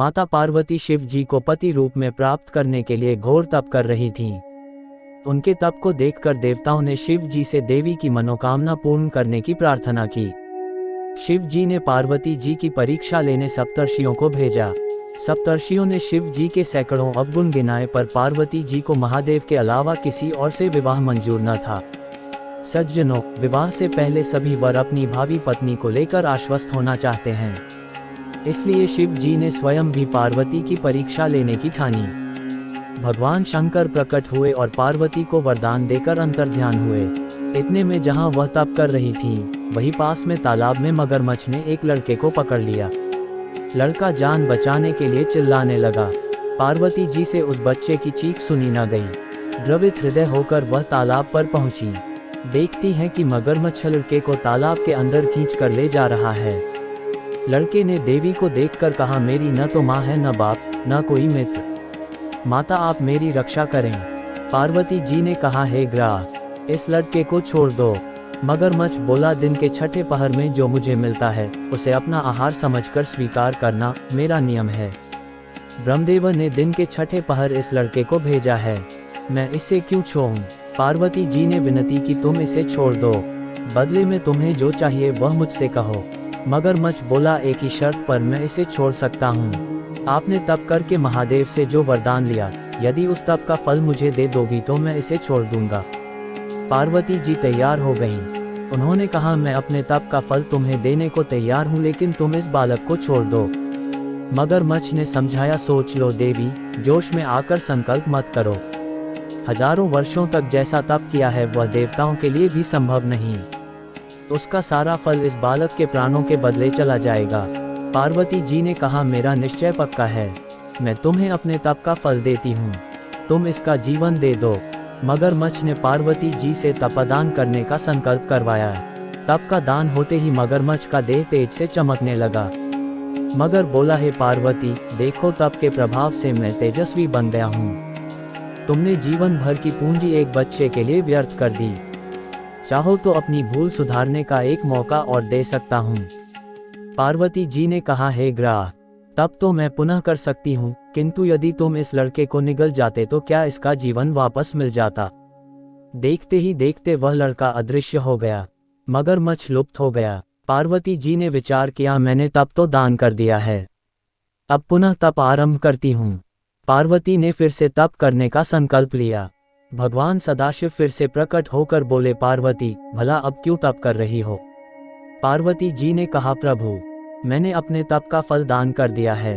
माता पार्वती शिव जी को पति रूप में प्राप्त करने के लिए घोर तप कर रही थीं। उनके तप को देखकर देवताओं ने शिव जी से देवी की मनोकामना पूर्ण करने की प्रार्थना की। शिव जी ने पार्वती जी की परीक्षा लेने सप्तर्षियों को भेजा। सप्तर्षियों ने शिव जी के सैकड़ों अवगुण गिनाए, पर पार्वती जी को महादेव के अलावा किसी और से विवाह मंजूर न था। सज्जनों, विवाह से पहले सभी वर अपनी भावी पत्नी को लेकर आश्वस्त होना चाहते हैं। इसलिए शिव जी ने स्वयं भी पार्वती की परीक्षा लेने की ठानी। भगवान शंकर प्रकट हुए और पार्वती को वरदान देकर अंतर्ध्यान हुए। इतने में जहां वह तप कर रही थी, वहीं पास में तालाब में मगरमच्छ ने एक लड़के को पकड़ लिया। लड़का जान बचाने के लिए चिल्लाने लगा। पार्वती जी से उस बच्चे की चीख सुनी न गई। द्रवित हृदय होकर वह तालाब पर पहुंची। देखती है कि मगरमच्छ लड़के को तालाब के अंदर खींच कर ले जा रहा है। लड़के ने देवी को देखकर कहा, मेरी न तो माँ है, न बाप, न कोई मित्र। माता, आप मेरी रक्षा करें। पार्वती जी ने कहा, हे ग्राह, इस लड़के को छोड़ दो। मगरमच्छ बोला, दिन के छठे पहर में जो मुझे मिलता है उसे अपना आहार समझकर स्वीकार करना मेरा नियम है। ब्रह्मदेव ने दिन के छठे पहर इस लड़के को भेजा है, मैं इसे क्यों छोड़ूं? पार्वती जी ने विनती की, तुम इसे छोड़ दो, बदले में तुम्हें जो चाहिए वह मुझसे कहो। मगरमच्छ बोला, एक ही शर्त पर मैं इसे छोड़ सकता हूँ। आपने तप करके महादेव से जो वरदान लिया, यदि उस तप का फल मुझे दे दोगी तो मैं इसे छोड़ दूंगा। पार्वती जी तैयार हो गईं। उन्होंने कहा, मैं अपने तप का फल तुम्हें देने को तैयार हूँ, लेकिन तुम इस बालक को छोड़ दो। मगरमच्छ ने समझाया, सोच लो देवी, जोश में आकर संकल्प मत करो। हजारों वर्षों तक जैसा तप किया है वह देवताओं के लिए भी संभव नहीं। उसका सारा फल इस बालक के प्राणों के बदले चला जाएगा। पार्वती जी ने कहा, मेरा निश्चय पक्का है, मैं तुम्हें अपने तप का फल देती हूँ, तुम इसका जीवन दे दो। मगरमच्छ ने पार्वती जी से तपदान करने का संकल्प करवाया। तप का दान होते ही मगरमच्छ का देह तेज से चमकने लगा। मगर बोला, हे पार्वती, देखो तप के प्रभाव से मैं तेजस्वी बन गया हूँ। तुमने जीवन भर की पूंजी एक बच्चे के लिए व्यर्थ कर दी। चाहो तो अपनी भूल सुधारने का एक मौका और दे सकता हूँ। पार्वती जी ने कहा, हे ग्राह, तब तो मैं पुनः कर सकती हूँ, किंतु यदि तुम इस लड़के को निगल जाते तो क्या इसका जीवन वापस मिल जाता? देखते ही देखते वह लड़का अदृश्य हो गया। मगरमच्छ लुप्त हो गया। पार्वती जी ने विचार किया, मैंने तप तो दान कर दिया है, अब पुनः तप आरंभ करती हूँ। पार्वती ने फिर से तप करने का संकल्प लिया। भगवान सदाशिव फिर से प्रकट होकर बोले, पार्वती, भला अब क्यों तप कर रही हो? पार्वती जी ने कहा, प्रभु, मैंने अपने तप का फल दान कर दिया है।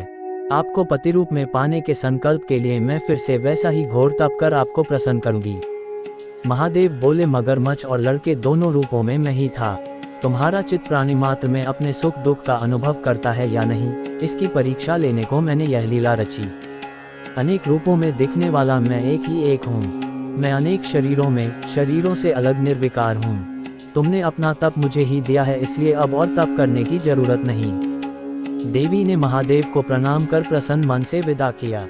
आपको पति रूप में पाने के संकल्प के लिए मैं फिर से वैसा ही घोर तप कर आपको प्रसन्न करूंगी। महादेव बोले, मगरमच्छ और लड़के दोनों रूपों में मैं ही था। तुम्हारा चित्त प्राणी मात्र में अपने सुख दुख का अनुभव करता है या नहीं, इसकी परीक्षा लेने को मैंने यह लीला रची। अनेक रूपों में दिखने वाला मैं एक ही एक हूँ। मैं अनेक शरीरों में, शरीरों से अलग निर्विकार हूँ। तुमने अपना तप मुझे ही दिया है, इसलिए अब और तप करने की जरूरत नहीं। देवी ने महादेव को प्रणाम कर प्रसन्न मन से विदा किया।